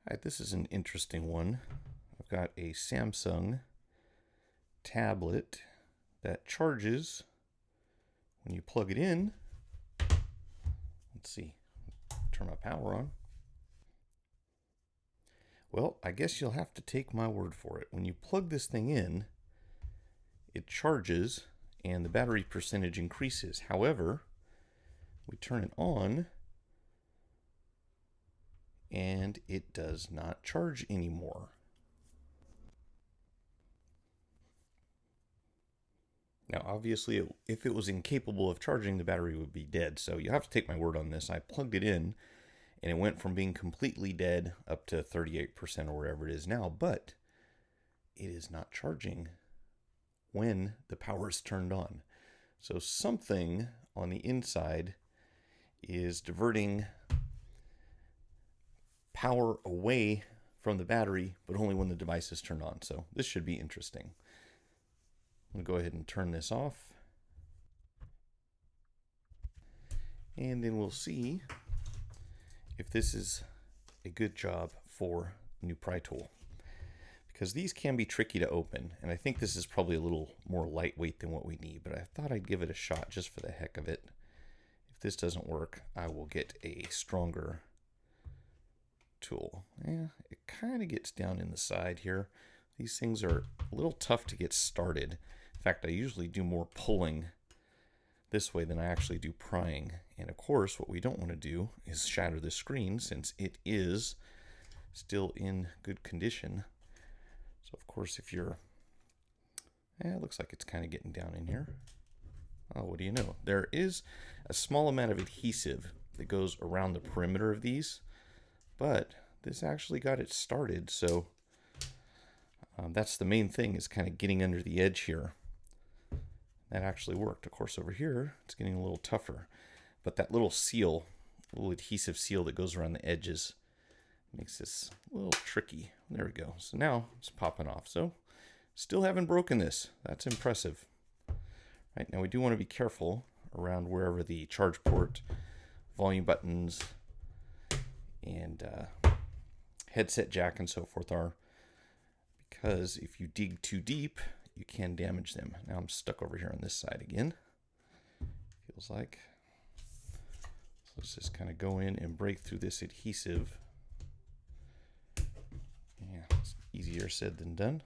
All right, this is an interesting one. I've got a Samsung tablet that charges when you plug it in. Let's see, turn my power on. Well, I guess you'll have to take my word for it. When you plug this thing in, it charges and the battery percentage increases. However, we turn it on and it does not charge anymore. Now, obviously, if it was incapable of charging, the battery would be dead. So you have to take my word on this. I plugged it in, and it went from being completely dead up to 38% or wherever it is now. But it is not charging when the power is turned on. So something on the inside is diverting power away from the battery, but only when the device is turned on. So this should be interesting. I'm going to go ahead and turn this off. And then we'll see if this is a good job for new pry tool. Because these can be tricky to open, and I think this is probably a little more lightweight than what we need, but I thought I'd give it a shot just for the heck of it. If this doesn't work, I will get a stronger tool. Yeah, it kind of gets down in the side here. These things are a little tough to get started. In fact, I usually do more pulling this way than I actually do prying. And of course, what we don't want to do is shatter the screen since it is still in good condition. So of course, if you're, it looks like it's kind of getting down in here. Oh, what do you know? There is a small amount of adhesive that goes around the perimeter of these, but this actually got it started. So that's the main thing, is kind of getting under the edge here. That actually worked. Of course, over here, it's getting a little tougher. But that little seal, little adhesive seal that goes around the edges makes this a little tricky. There we go. So now it's popping off. So still haven't broken this. That's impressive. Right, now we do want to be careful around wherever the charge port, volume buttons, and headset jack and so forth are, because if you dig too deep, you can damage them. Now I'm stuck over here on this side again, feels like. So let's just kind of go in and break through this adhesive. Yeah, it's easier said than done.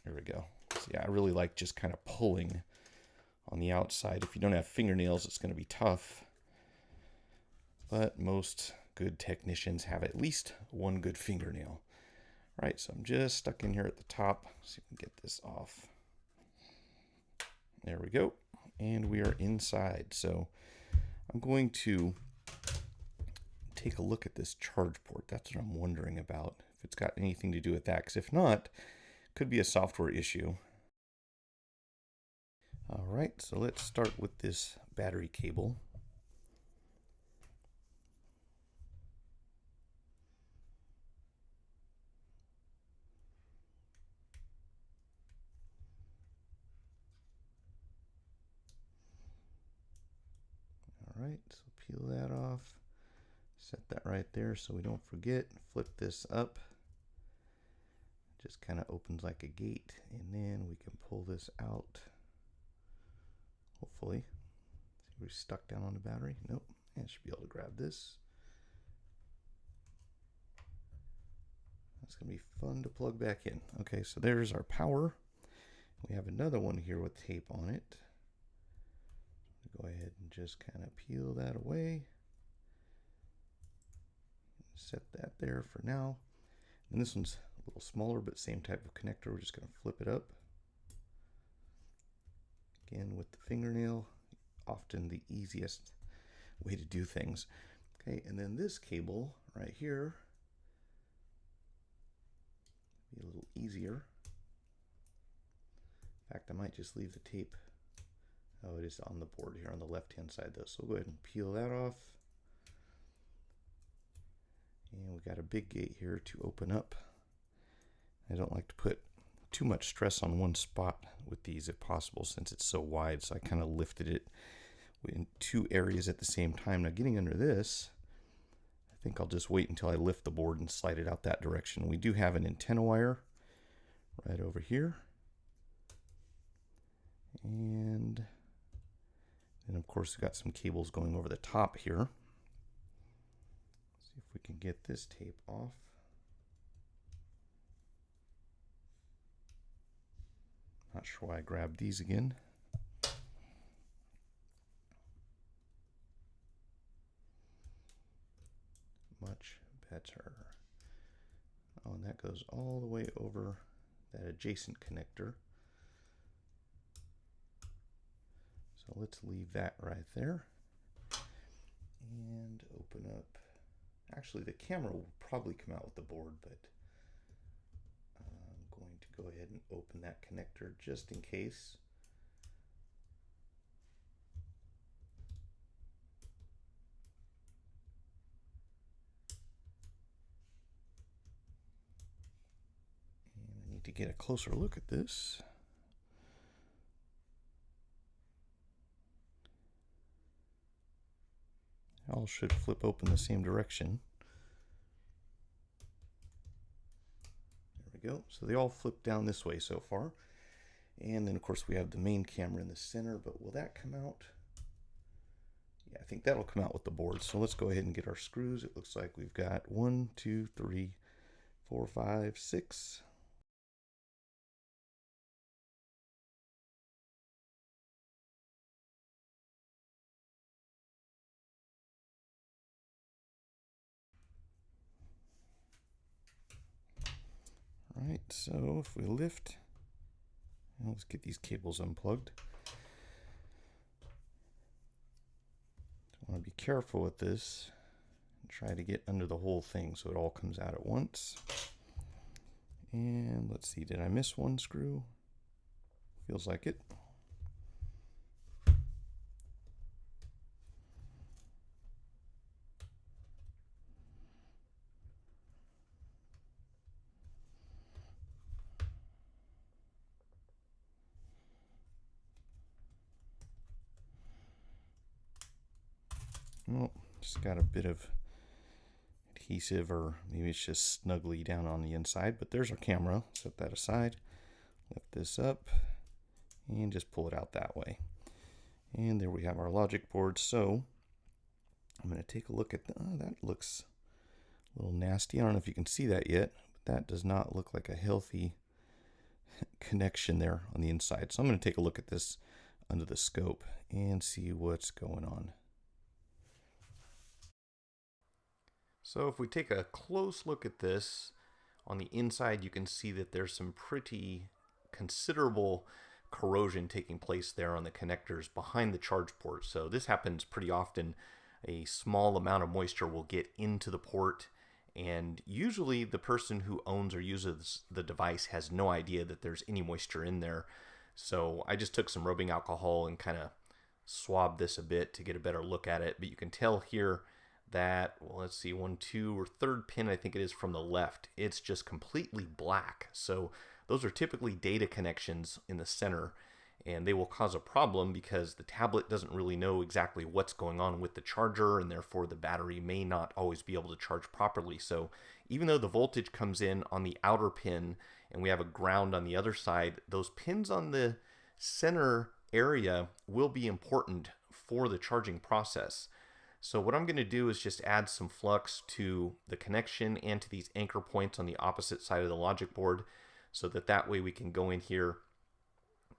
There we go. So yeah, I really like just kind of pulling on the outside. If you don't have fingernails, it's going to be tough. But most good technicians have at least one good fingernail. Right, so I'm just stuck in here at the top. See if we can get this off. There we go. And we are inside. So I'm going to take a look at this charge port. That's what I'm wondering about, if it's got anything to do with that. Because if not, it could be a software issue. All right, so let's start with this battery cable. All right, so peel that off. Set that right there so we don't forget. Flip this up. Just kind of opens like a gate, and then we can pull this out. Hopefully. See, we're stuck down on the battery. Nope. I should be able to grab this. That's going to be fun to plug back in. Okay, so there's our power. We have another one here with tape on it. Go ahead and just kind of peel that away. Set that there for now. And this one's a little smaller, but same type of connector. We're just going to flip it up. Again, with the fingernail, often the easiest way to do things. Okay, and then this cable right here, be a little easier. In fact, I might just leave the tape. Oh, it is on the board here on the left-hand side though. So we'll go ahead and peel that off. And we got a big gate here to open up. I don't like to put too much stress on one spot with these if possible, since it's so wide. So I kind of lifted it in two areas at the same time. Now getting under this, I think I'll just wait until I lift the board and slide it out that direction. We do have an antenna wire right over here. And then of course we've got some cables going over the top here. See if we can get this tape off. Not sure why I grabbed these again. Much better. Oh, and that goes all the way over that adjacent connector. So let's leave that right there and open up. Actually, the camera will probably come out with the board, but I'm going to go ahead and open that connector just in case. And I need to get a closer look at this. All should flip open the same direction. There we go. So they all flip down this way so far. And then of course we have the main camera in the center, but will that come out? Yeah, I think that'll come out with the board. So let's go ahead and get our screws. It looks like we've got 1, 2, 3, 4, 5, 6. All right, so if we lift, let's get these cables unplugged. I want to be careful with this and try to get under the whole thing so it all comes out at once. And let's see, did I miss one screw? Feels like it. Well, just got a bit of adhesive, or maybe it's just snugly down on the inside, but there's our camera. Set that aside, lift this up, and just pull it out that way. And there we have our logic board. So I'm going to take a look at that looks a little nasty. I don't know if you can see that yet, but that does not look like a healthy connection there on the inside. So I'm going to take a look at this under the scope and see what's going on. So if we take a close look at this, on the inside you can see that there's some pretty considerable corrosion taking place there on the connectors behind the charge port. So this happens pretty often. A small amount of moisture will get into the port, and usually the person who owns or uses the device has no idea that there's any moisture in there. So I just took some rubbing alcohol and kind of swabbed this a bit to get a better look at it. But you can tell here that, well, let's see, 1, 2, or third pin, I think it is, from the left, it's just completely black. So those are typically data connections in the center, and they will cause a problem because the tablet doesn't really know exactly what's going on with the charger, and therefore the battery may not always be able to charge properly. So even though the voltage comes in on the outer pin and we have a ground on the other side, those pins on the center area will be important for the charging process. So what I'm going to do is just add some flux to the connection and to these anchor points on the opposite side of the logic board, so that way we can go in here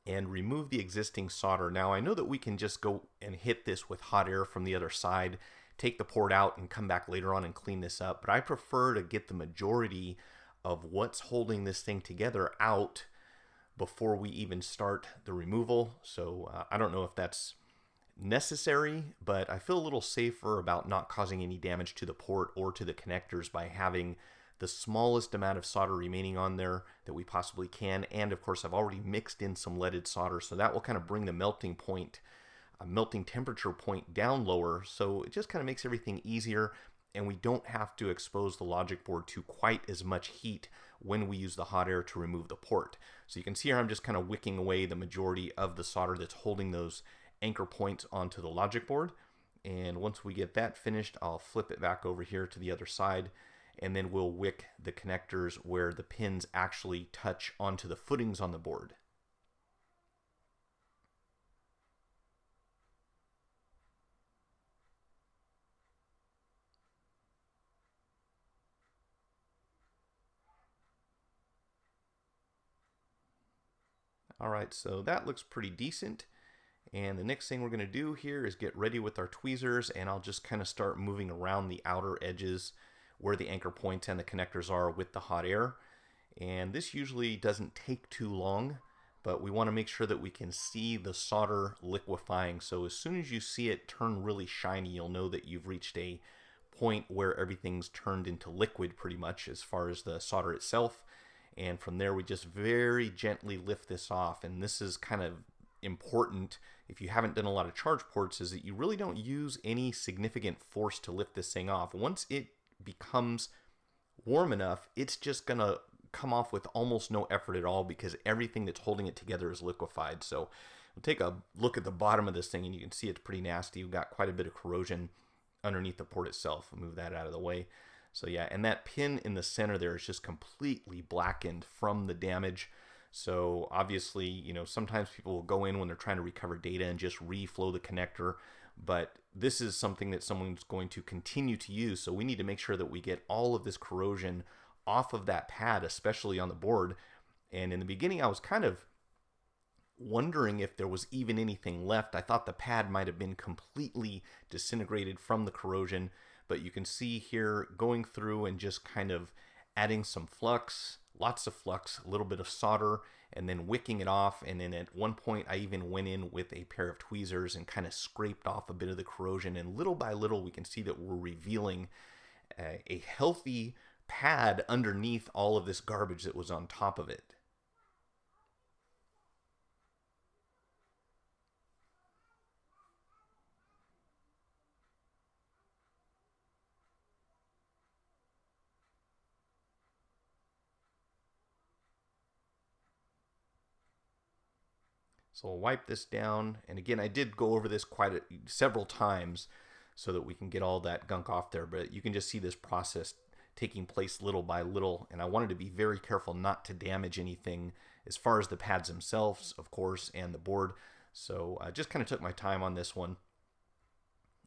and remove the existing solder. Now I know that we can just go and hit this with hot air from the other side, take the port out and come back later on and clean this up, but I prefer to get the majority of what's holding this thing together out before we even start the removal. So I don't know if that's necessary, but I feel a little safer about not causing any damage to the port or to the connectors by having the smallest amount of solder remaining on there that we possibly can. And of course I've already mixed in some leaded solder, so that will kind of bring the melting temperature point down lower. So it just kind of makes everything easier, and we don't have to expose the logic board to quite as much heat when we use the hot air to remove the port. So you can see here I'm just kind of wicking away the majority of the solder that's holding those anchor points onto the logic board. And once we get that finished, I'll flip it back over here to the other side, and then we'll wick the connectors where the pins actually touch onto the footings on the board. All right, so that looks pretty decent. And the next thing we're going to do here is get ready with our tweezers, and I'll just kind of start moving around the outer edges where the anchor points and the connectors are with the hot air. And this usually doesn't take too long, but we want to make sure that we can see the solder liquefying. So as soon as you see it turn really shiny, you'll know that you've reached a point where everything's turned into liquid pretty much as far as the solder itself. And from there, we just very gently lift this off. And this is kind of important if you haven't done a lot of charge ports, is that you really don't use any significant force to lift this thing off. Once it becomes warm enough, it's just gonna come off with almost no effort at all because everything that's holding it together is liquefied. So we'll take a look at the bottom of this thing, and you can see it's pretty nasty. We've got quite a bit of corrosion underneath the port itself. We'll move that out of the way. So yeah, and that pin in the center there is just completely blackened from the damage. So obviously, you know, sometimes people will go in when they're trying to recover data and just reflow the connector, but this is something that someone's going to continue to use. So we need to make sure that we get all of this corrosion off of that pad, especially on the board. And in the beginning, I was kind of wondering if there was even anything left. I thought the pad might have been completely disintegrated from the corrosion. But you can see here going through and just kind of adding some flux, lots of flux, a little bit of solder, and then wicking it off. And then at one point I even went in with a pair of tweezers and kind of scraped off a bit of the corrosion. And little by little we can see that we're revealing a healthy pad underneath all of this garbage that was on top of it. So I'll wipe this down, and again, I did go over this several times so that we can get all that gunk off there, but you can just see this process taking place little by little, and I wanted to be very careful not to damage anything as far as the pads themselves, of course, and the board. So I just kind of took my time on this one,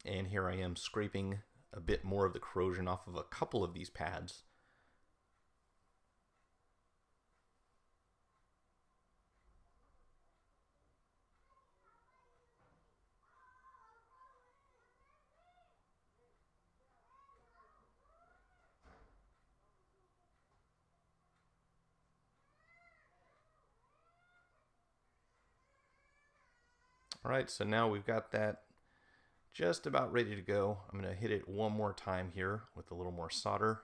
and here I am scraping a bit more of the corrosion off of a couple of these pads. All right, so now we've got that just about ready to go. I'm going to hit it one more time here with a little more solder.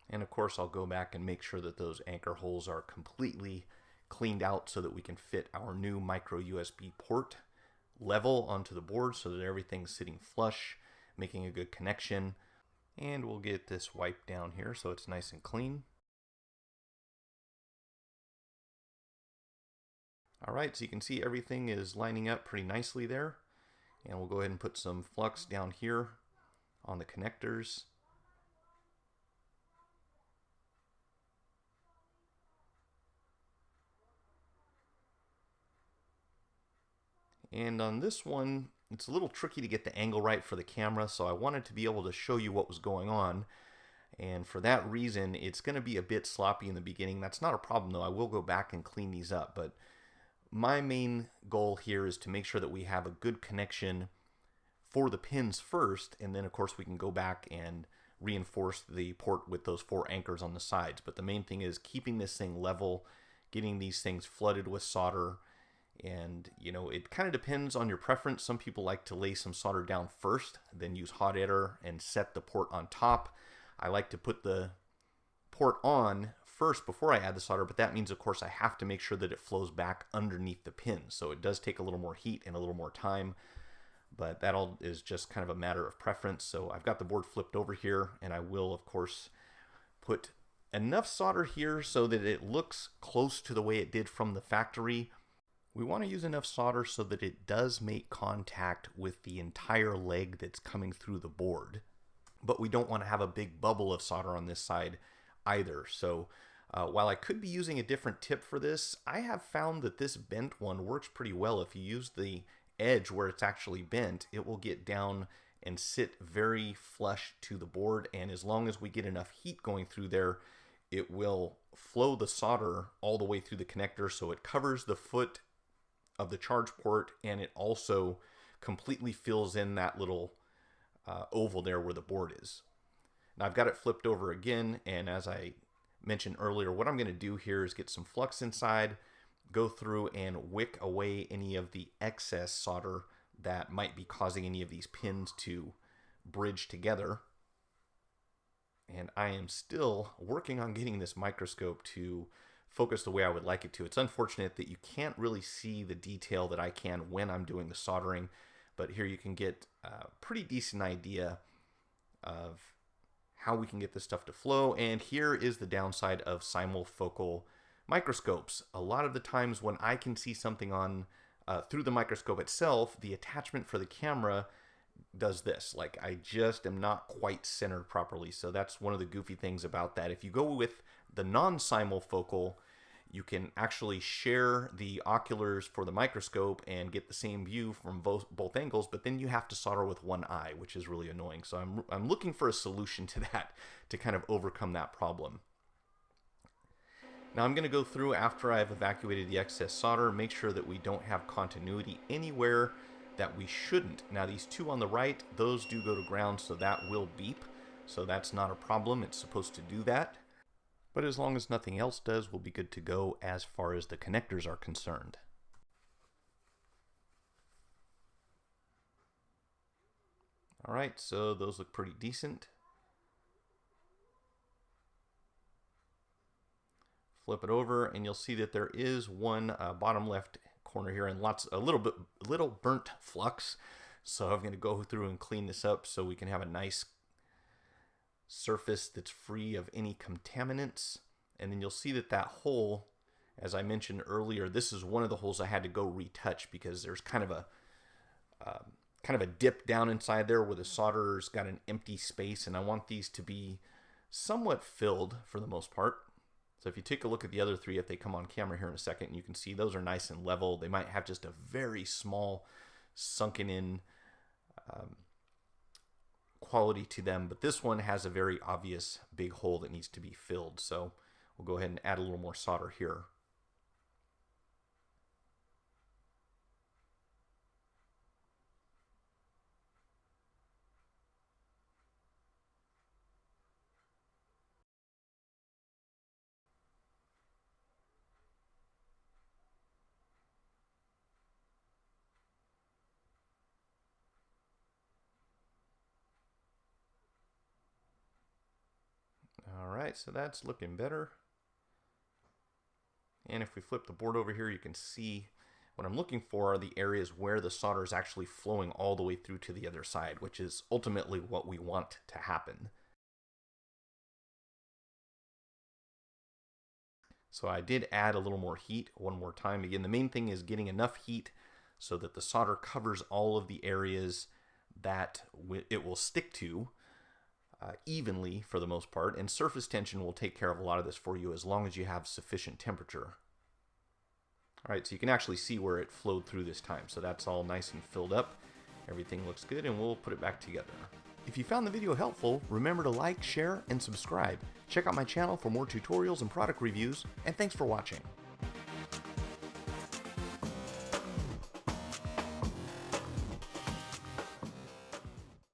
And of course, I'll go back and make sure that those anchor holes are completely cleaned out so that we can fit our new micro USB port level onto the board so that everything's sitting flush, making a good connection. And we'll get this wiped down here so it's nice and clean. All right, so you can see everything is lining up pretty nicely there. And we'll go ahead and put some flux down here on the connectors. And on this one, it's a little tricky to get the angle right for the camera, so I wanted to be able to show you what was going on. And for that reason, it's going to be a bit sloppy in the beginning. That's not a problem, though. I will go back and clean these up. But my main goal here is to make sure that we have a good connection for the pins first, and then, of course, we can go back and reinforce the port with those 4 anchors on the sides. But the main thing is keeping this thing level, getting these things flooded with solder. And, you know, it kind of depends on your preference. Some people like to lay some solder down first, then use hot air and set the port on top. I like to put the port on first before I add the solder, but that means, of course, I have to make sure that it flows back underneath the pin. So it does take a little more heat and a little more time, but that all is just kind of a matter of preference. So I've got the board flipped over here, and I will, of course, put enough solder here so that it looks close to the way it did from the factory. We want to use enough solder so that it does make contact with the entire leg that's coming through the board. But we don't want to have a big bubble of solder on this side either. So while I could be using a different tip for this, I have found that this bent one works pretty well. If you use the edge where it's actually bent, it will get down and sit very flush to the board, and as long as we get enough heat going through there, it will flow the solder all the way through the connector, so it covers the foot of the charge port, and it also completely fills in that little oval there where the board is. Now I've got it flipped over again, and as I mentioned earlier, what I'm going to do here is get some flux inside, go through and wick away any of the excess solder that might be causing any of these pins to bridge together. And I am still working on getting this microscope to focus the way I would like it to. It's unfortunate that you can't really see the detail that I can when I'm doing the soldering, but here you can get a pretty decent idea of how we can get this stuff to flow. And here is the downside of simulfocal microscopes. A lot of the times when I can see something on through the microscope itself, the attachment for the camera does this. Like, I just am not quite centered properly. So that's one of the goofy things about that. If you go with the non-simulfocal, you can actually share the oculars for the microscope and get the same view from both angles, but then you have to solder with one eye, which is really annoying. So I'm looking for a solution to that to kind of overcome that problem. Now I'm going to go through after I've evacuated the excess solder, make sure that we don't have continuity anywhere that we shouldn't. Now these two on the right, those do go to ground, so that will beep. So that's not a problem. It's supposed to do that. But as long as nothing else does, we'll be good to go as far as the connectors are concerned. All right, so those look pretty decent. Flip it over and you'll see that there is one bottom left corner here and a little burnt flux. So I'm going to go through and clean this up so we can have a nice surface that's free of any contaminants. And then you'll see that that hole, as I mentioned earlier, this is one of the holes I had to go retouch because there's kind of a dip down inside there where the solder's got an empty space, and I want these to be somewhat filled for the most part. So if you take a look at the other three, if they come on camera here in a second, you can see those are nice and level. They might have just a very small sunken in quality to them, but this one has a very obvious big hole that needs to be filled. So we'll go ahead and add a little more solder here. Alright, so that's looking better. And if we flip the board over here, you can see what I'm looking for are the areas where the solder is actually flowing all the way through to the other side, which is ultimately what we want to happen. So I did add a little more heat one more time. Again, the main thing is getting enough heat so that the solder covers all of the areas that it will stick to evenly for the most part, and surface tension will take care of a lot of this for you as long as you have sufficient temperature. Alright, so you can actually see where it flowed through this time, so that's all nice and filled up. Everything looks good, and we'll put it back together. If you found the video helpful, remember to like, share, and subscribe. Check out my channel for more tutorials and product reviews, and thanks for watching.